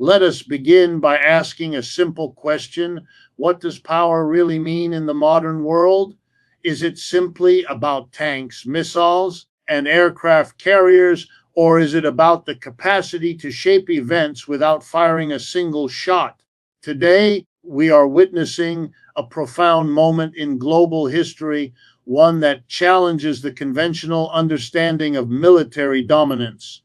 Let us begin by asking a simple question. What does power really mean in the modern world? Is it simply about tanks, missiles, and aircraft carriers, or is it about the capacity to shape events without firing a single shot? Today, we are witnessing a profound moment in global history, one that challenges the conventional understanding of military dominance.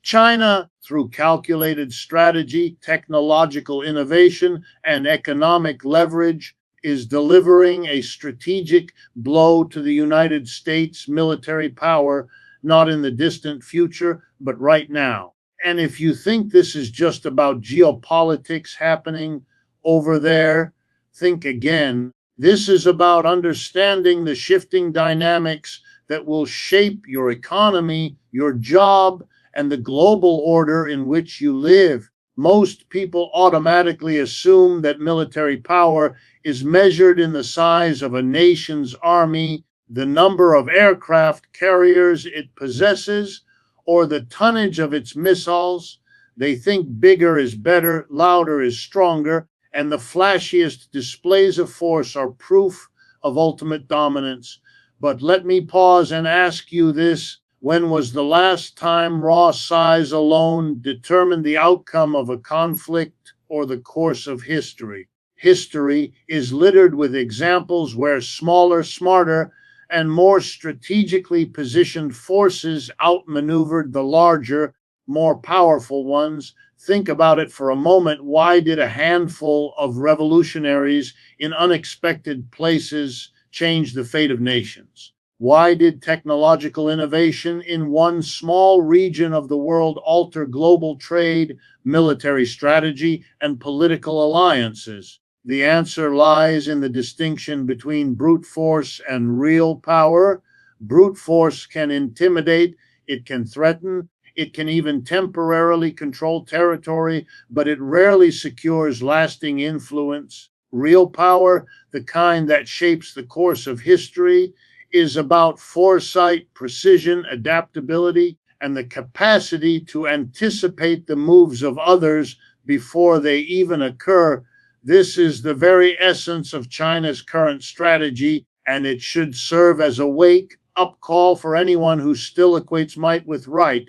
China, through calculated strategy, technological innovation, and economic leverage, is delivering a strategic blow to the United States military power, not in the distant future, but right now. And if you think this is just about geopolitics happening over there, think again. This is about understanding the shifting dynamics that will shape your economy, your job, and the global order in which you live. Most people automatically assume that military power is measured in the size of a nation's army, the number of aircraft carriers it possesses, or the tonnage of its missiles. They think bigger is better, louder is stronger, and the flashiest displays of force are proof of ultimate dominance. But let me pause and ask you this. When was the last time raw size alone determined the outcome of a conflict or the course of history? History is littered with examples where smaller, smarter, and more strategically positioned forces outmaneuvered the larger, more powerful ones. Think about it for a moment. Why did a handful of revolutionaries in unexpected places change the fate of nations? Why did technological innovation in one small region of the world alter global trade, military strategy, and political alliances? The answer lies in the distinction between brute force and real power. Brute force can intimidate, it can threaten, it can even temporarily control territory, but it rarely secures lasting influence. Real power, the kind that shapes the course of history, is about foresight, precision, adaptability, and the capacity to anticipate the moves of others before they even occur. This is the very essence of China's current strategy, and it should serve as a wake-up call for anyone who still equates might with right.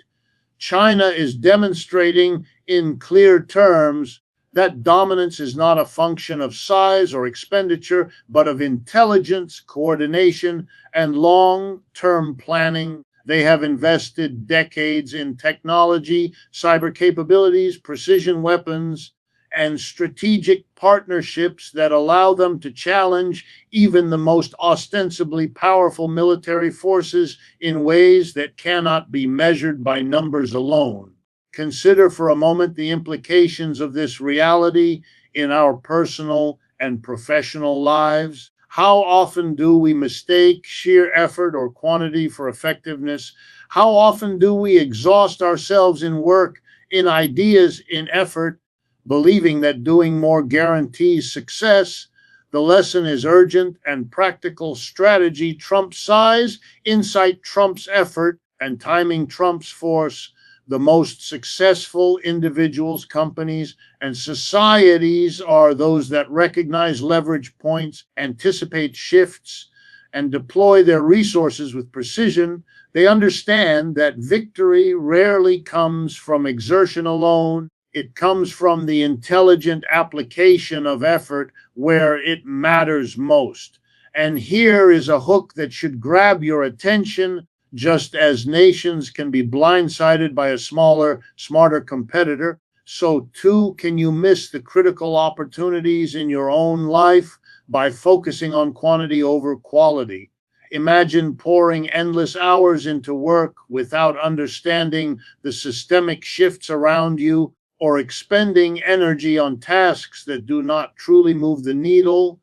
China is demonstrating in clear terms that dominance is not a function of size or expenditure, but of intelligence, coordination, and long-term planning. They have invested decades in technology, cyber capabilities, precision weapons, and strategic partnerships that allow them to challenge even the most ostensibly powerful military forces in ways that cannot be measured by numbers alone. Consider for a moment the implications of this reality in our personal and professional lives. How often do we mistake sheer effort or quantity for effectiveness? How often do we exhaust ourselves in work, in ideas, in effort, believing that doing more guarantees success? The lesson is urgent, and practical strategy trumps size, insight trumps effort, and timing trumps force. The most successful individuals, companies, and societies are those that recognize leverage points, anticipate shifts, and deploy their resources with precision. They understand that victory rarely comes from exertion alone. It comes from the intelligent application of effort where it matters most. And here is a hook that should grab your attention. Just as nations can be blindsided by a smaller, smarter competitor, so too can you miss the critical opportunities in your own life by focusing on quantity over quality. Imagine pouring endless hours into work without understanding the systemic shifts around you, or expending energy on tasks that do not truly move the needle.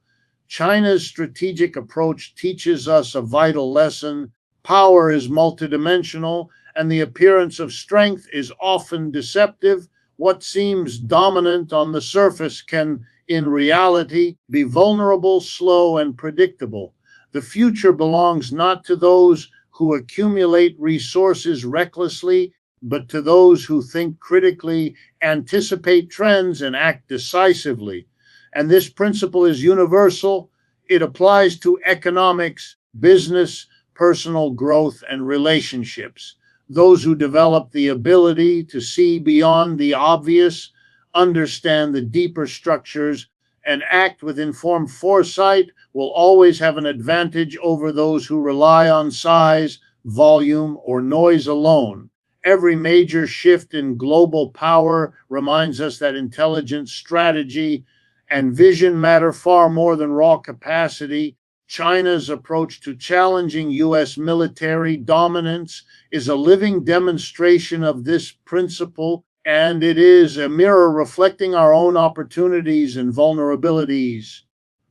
China's strategic approach teaches us a vital lesson. Power is multidimensional, and the appearance of strength is often deceptive. What seems dominant on the surface can, in reality, be vulnerable, slow, and predictable. The future belongs not to those who accumulate resources recklessly, but to those who think critically, anticipate trends, and act decisively. And this principle is universal. It applies to economics, business, personal growth, and relationships. Those who develop the ability to see beyond the obvious, understand the deeper structures, and act with informed foresight will always have an advantage over those who rely on size, volume, or noise alone. Every major shift in global power reminds us that intelligence, strategy, and vision matter far more than raw capacity. China's approach to challenging U.S. military dominance is a living demonstration of this principle, and it is a mirror reflecting our own opportunities and vulnerabilities.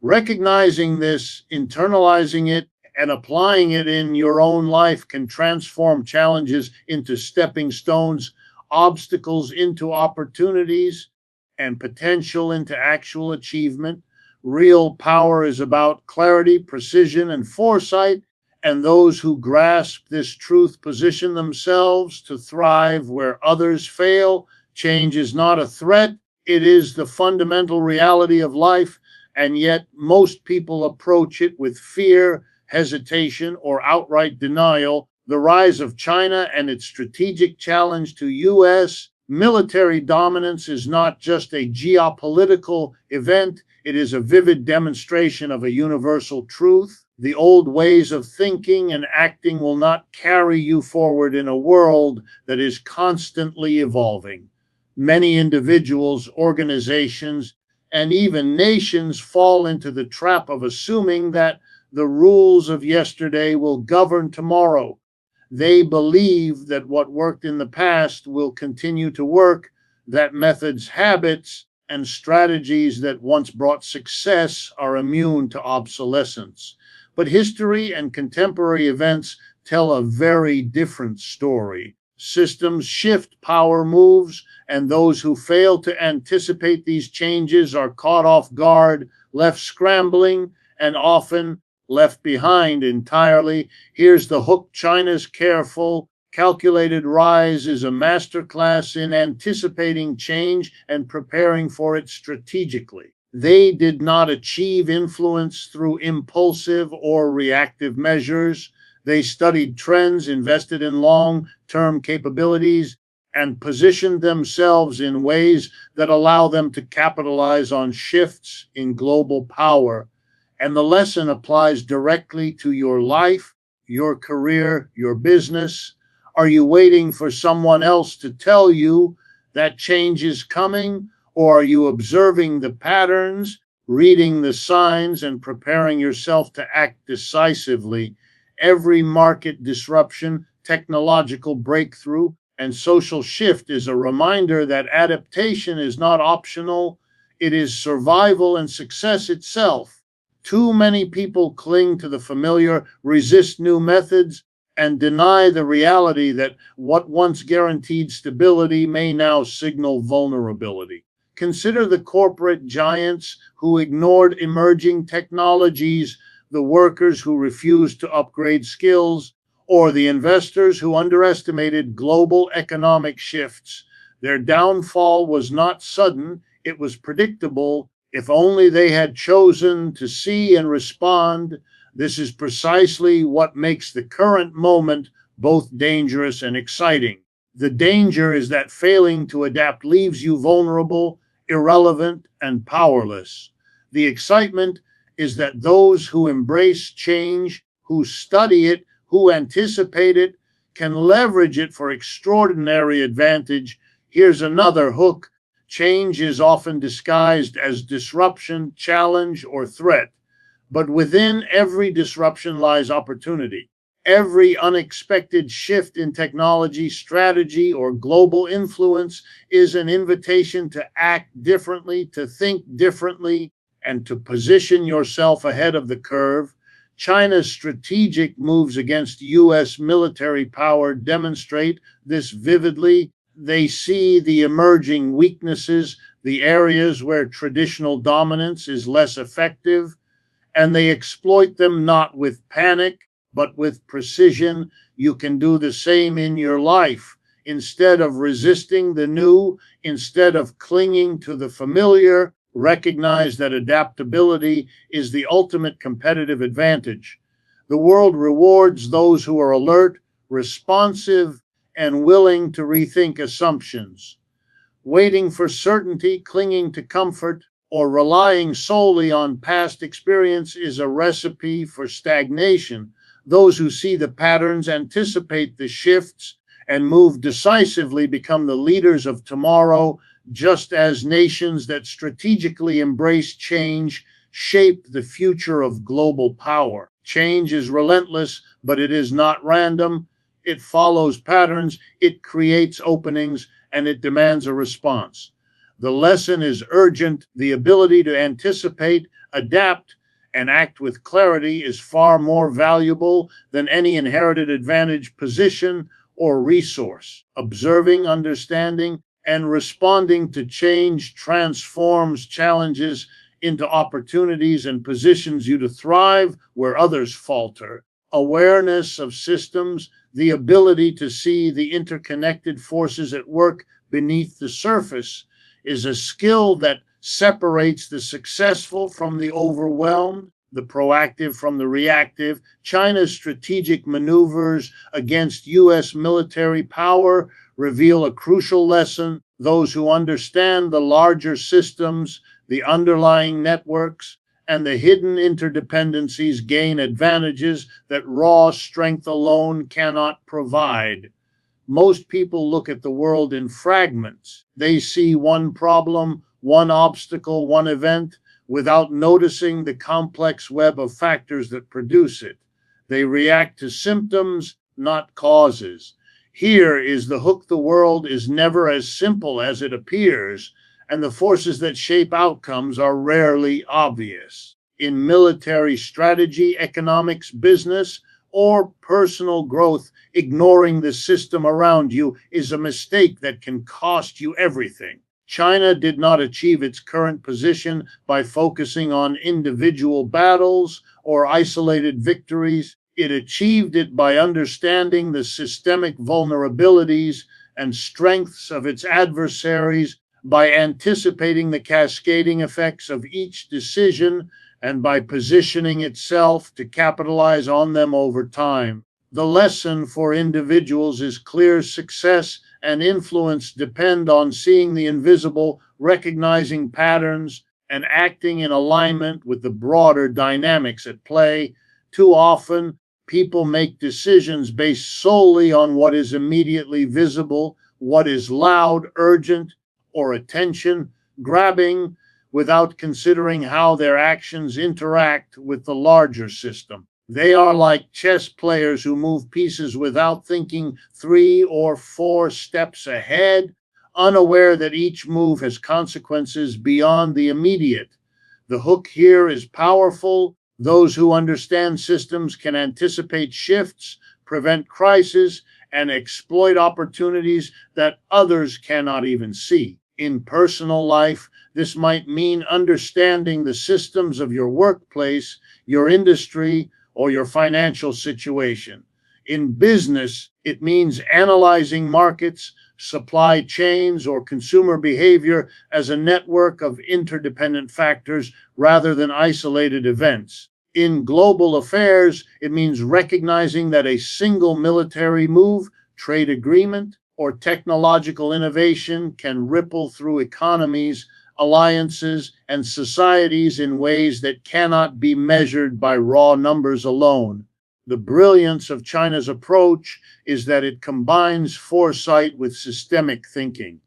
Recognizing this, internalizing it, and applying it in your own life can transform challenges into stepping stones, obstacles into opportunities, and potential into actual achievement. Real power is about clarity, precision, and foresight, and those who grasp this truth position themselves to thrive where others fail. Change is not a threat, it is the fundamental reality of life, and yet most people approach it with fear, hesitation, or outright denial. The rise of China and its strategic challenge to U.S. military dominance is not just a geopolitical event, it is a vivid demonstration of a universal truth. The old ways of thinking and acting will not carry you forward in a world that is constantly evolving. Many individuals, organizations, and even nations fall into the trap of assuming that the rules of yesterday will govern tomorrow. They believe that what worked in the past will continue to work, that methods, habits, and strategies that once brought success are immune to obsolescence. But history and contemporary events tell a very different story. Systems shift, power moves, and those who fail to anticipate these changes are caught off guard, left scrambling, and often left behind entirely. Here's the hook. China's careful, calculated rise is a masterclass in anticipating change and preparing for it strategically. They did not achieve influence through impulsive or reactive measures. They studied trends, invested in long-term capabilities, and positioned themselves in ways that allow them to capitalize on shifts in global power. And the lesson applies directly to your life, your career, your business. Are you waiting for someone else to tell you that change is coming? Or are you observing the patterns, reading the signs, and preparing yourself to act decisively? Every market disruption, technological breakthrough, and social shift is a reminder that adaptation is not optional, it is survival and success itself. Too many people cling to the familiar, resist new methods, and deny the reality that what once guaranteed stability may now signal vulnerability. Consider the corporate giants who ignored emerging technologies, the workers who refused to upgrade skills, or the investors who underestimated global economic shifts. Their downfall was not sudden, it was predictable. If only they had chosen to see and respond. This is precisely what makes the current moment both dangerous and exciting. The danger is that failing to adapt leaves you vulnerable, irrelevant, and powerless. The excitement is that those who embrace change, who study it, who anticipate it, can leverage it for extraordinary advantage. Here's another hook. Change is often disguised as disruption, challenge, or threat. But within every disruption lies opportunity. Every unexpected shift in technology, strategy, or global influence is an invitation to act differently, to think differently, and to position yourself ahead of the curve. China's strategic moves against U.S. military power demonstrate this vividly. They see the emerging weaknesses, the areas where traditional dominance is less effective, and they exploit them not with panic, but with precision. You can do the same in your life. instead of resisting the new, instead of clinging to the familiar. Recognize that adaptability is the ultimate competitive advantage. The world rewards those who are alert, responsive, and willing to rethink assumptions. Waiting for certainty, clinging to comfort, or relying solely on past experience is a recipe for stagnation. Those who see the patterns, anticipate the shifts, and move decisively become the leaders of tomorrow, just as nations that strategically embrace change shape the future of global power. Change is relentless, but it is not random. It follows patterns, it creates openings, and it demands a response. The lesson is urgent. The ability to anticipate, adapt, and act with clarity is far more valuable than any inherited advantage, position, or resource. Observing, understanding, and responding to change transforms challenges into opportunities and positions you to thrive where others falter. Awareness of systems, the ability to see the interconnected forces at work beneath the surface, is a skill that separates the successful from the overwhelmed, the proactive from the reactive. China's strategic maneuvers against U.S. military power reveal a crucial lesson. Those who understand the larger systems, the underlying networks, and the hidden interdependencies gain advantages that raw strength alone cannot provide. Most people look at the world in fragments. They see one problem, one obstacle, one event, without noticing the complex web of factors that produce it. They react to symptoms, not causes. Here is the hook: the world is never as simple as it appears, and the forces that shape outcomes are rarely obvious. In military strategy, economics, business, or personal growth, ignoring the system around you is a mistake that can cost you everything. China did not achieve its current position by focusing on individual battles or isolated victories. It achieved it by understanding the systemic vulnerabilities and strengths of its adversaries, by anticipating the cascading effects of each decision, and by positioning itself to capitalize on them over time. The lesson for individuals is clear: success and influence depend on seeing the invisible, recognizing patterns, and acting in alignment with the broader dynamics at play. Too often, people make decisions based solely on what is immediately visible, what is loud, urgent, or attention-grabbing, without considering how their actions interact with the larger system. They are like chess players who move pieces without thinking 3 or 4 steps ahead, unaware that each move has consequences beyond the immediate. The hook here is powerful. Those who understand systems can anticipate shifts, prevent crises, and exploit opportunities that others cannot even see. In personal life, this might mean understanding the systems of your workplace, your industry, or your financial situation. In business, it means analyzing markets, supply chains, or consumer behavior as a network of interdependent factors rather than isolated events. In global affairs, it means recognizing that a single military move, trade agreement, or technological innovation can ripple through economies, alliances, and societies in ways that cannot be measured by raw numbers alone. The brilliance of China's approach is that it combines foresight with systemic thinking.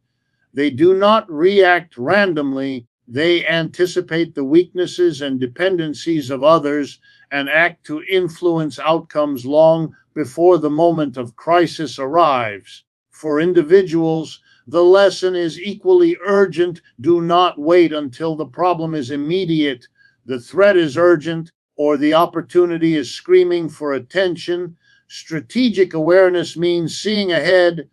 They do not react randomly. They anticipate the weaknesses and dependencies of others and act to influence outcomes long before the moment of crisis arrives. For individuals, the lesson is equally urgent. Do not wait until the problem is immediate, the threat is urgent, or the opportunity is screaming for attention. Strategic awareness means seeing ahead,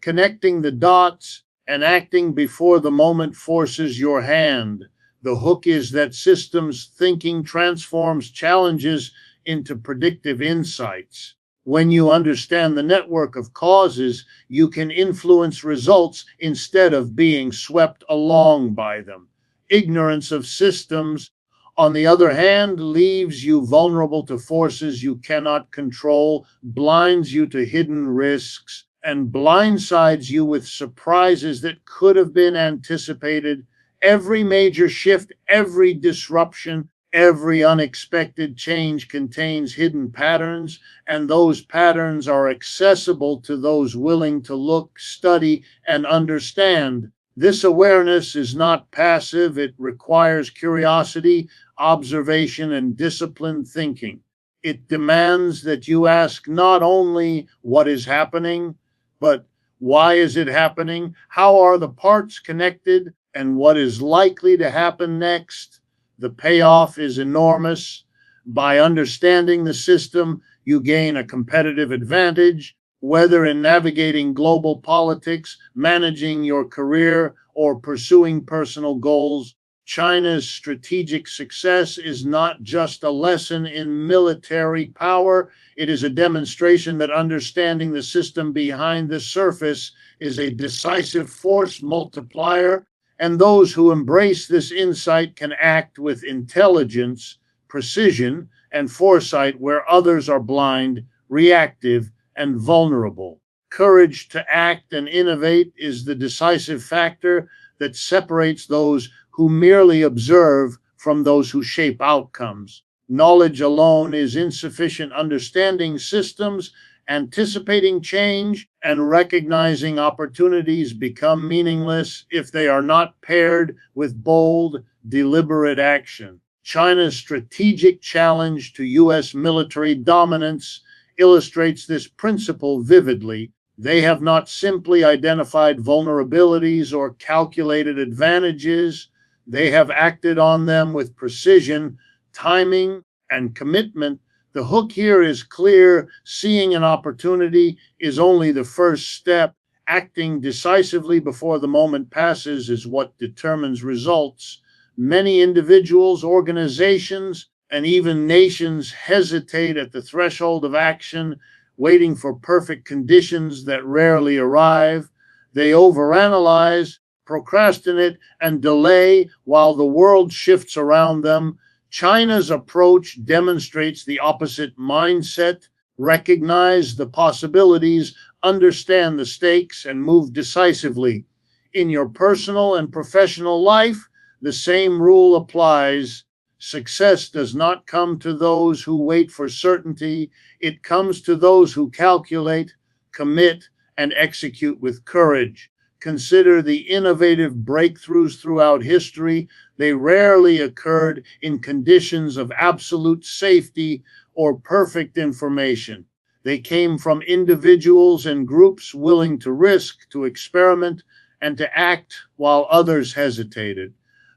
connecting the dots, and acting before the moment forces your hand. The hook is that systems thinking transforms challenges into predictive insights. When you understand the network of causes, you can influence results instead of being swept along by them. Ignorance of systems, on the other hand, leaves you vulnerable to forces you cannot control, blinds you to hidden risks, and blindsides you with surprises that could have been anticipated. Every major shift, every disruption, every unexpected change contains hidden patterns, and those patterns are accessible to those willing to look, study, and understand. This awareness is not passive, it requires curiosity, observation, and disciplined thinking. It demands that you ask not only what is happening, but why is it happening? How are the parts connected? And what is likely to happen next? The payoff is enormous. By understanding the system, you gain a competitive advantage, whether in navigating global politics, managing your career, or pursuing personal goals. China's strategic success is not just a lesson in military power, it is a demonstration that understanding the system behind the surface is a decisive force multiplier, and those who embrace this insight can act with intelligence, precision, and foresight where others are blind, reactive, and vulnerable. Courage to act and innovate is the decisive factor that separates those who merely observe from those who shape outcomes. Knowledge alone is insufficient. Understanding systems, anticipating change, and recognizing opportunities become meaningless if they are not paired with bold, deliberate action. China's strategic challenge to U.S. military dominance illustrates this principle vividly. They have not simply identified vulnerabilities or calculated advantages, they have acted on them with precision, timing, and commitment. The hook here is clear. Seeing an opportunity is only the first step. Acting decisively before the moment passes is what determines results. Many individuals, organizations, and even nations hesitate at the threshold of action, waiting for perfect conditions that rarely arrive. They overanalyze, procrastinate, and delay while the world shifts around them. China's approach demonstrates the opposite mindset. Recognize the possibilities, understand the stakes, and move decisively. In your personal and professional life, the same rule applies. Success does not come to those who wait for certainty. It comes to those who calculate, commit, and execute with courage. Consider the innovative breakthroughs throughout history. They rarely occurred in conditions of absolute safety or perfect information. They came from individuals and groups willing to risk, to experiment, and to act while others hesitated.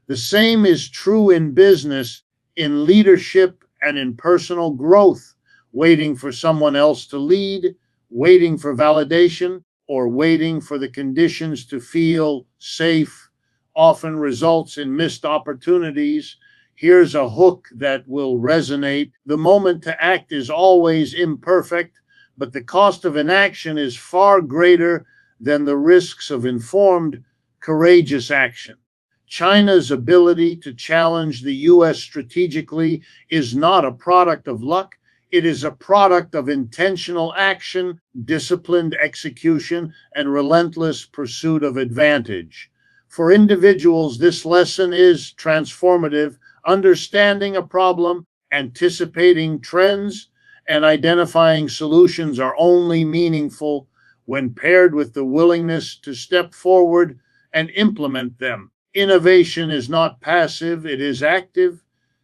The same is true in business, in leadership, and in personal growth. Waiting for someone else to lead, waiting for validation, or waiting for the conditions to feel safe often results in missed opportunities. Here's a hook that will resonate. The moment to act is always imperfect, but the cost of inaction is far greater than the risks of informed, courageous action. China's ability to challenge the U.S. strategically is not a product of luck. It is a product of intentional action, disciplined execution, and relentless pursuit of advantage. For individuals, this lesson is transformative. Understanding a problem, anticipating trends, and identifying solutions are only meaningful when paired with the willingness to step forward and implement them. Innovation is not passive, it is active.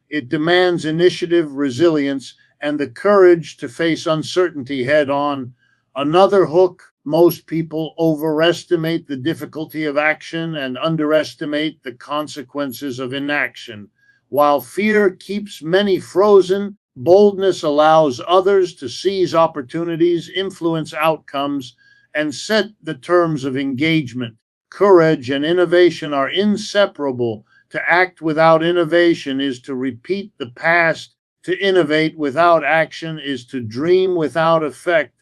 It demands initiative, resilience, and the courage to face uncertainty head on. Another hook: most people overestimate the difficulty of action and underestimate the consequences of inaction. While fear keeps many frozen, boldness allows others to seize opportunities, influence outcomes, and set the terms of engagement. Courage and innovation are inseparable. To act without innovation is to repeat the past, To innovate without action is to dream without effect.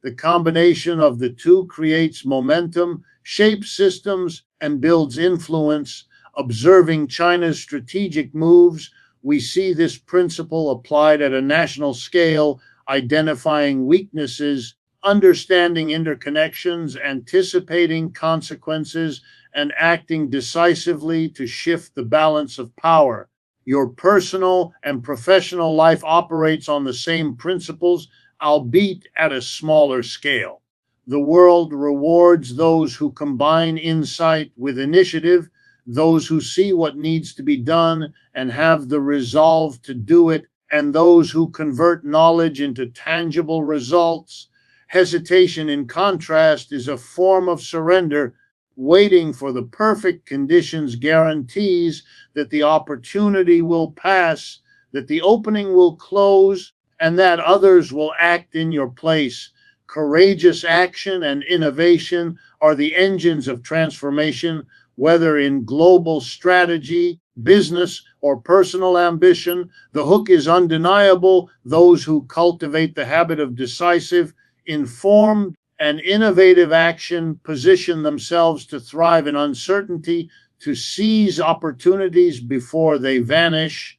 The combination of the two creates momentum, shapes systems, and builds influence. Observing China's strategic moves, we see this principle applied at a national scale, identifying weaknesses, understanding interconnections, anticipating consequences, and acting decisively to shift the balance of power. Your personal and professional life operates on the same principles, albeit at a smaller scale. The world rewards those who combine insight with initiative, those who see what needs to be done and have the resolve to do it, and those who convert knowledge into tangible results. Hesitation, in contrast, is a form of surrender. Waiting for the perfect conditions guarantees that the opportunity will pass, that the opening will close, and that others will act in your place. Courageous action and innovation are the engines of transformation, whether in global strategy, business, or personal ambition. The hook is undeniable. Those who cultivate the habit of decisive, informed, and innovative action position themselves to thrive in uncertainty, to seize opportunities before they vanish,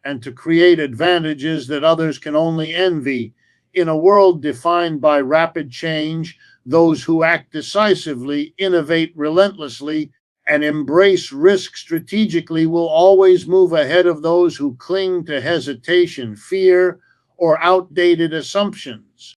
and to create advantages that others can only envy. In a world defined by rapid change, those who act decisively, innovate relentlessly, and embrace risk strategically will always move ahead of those who cling to hesitation, fear, or outdated assumptions.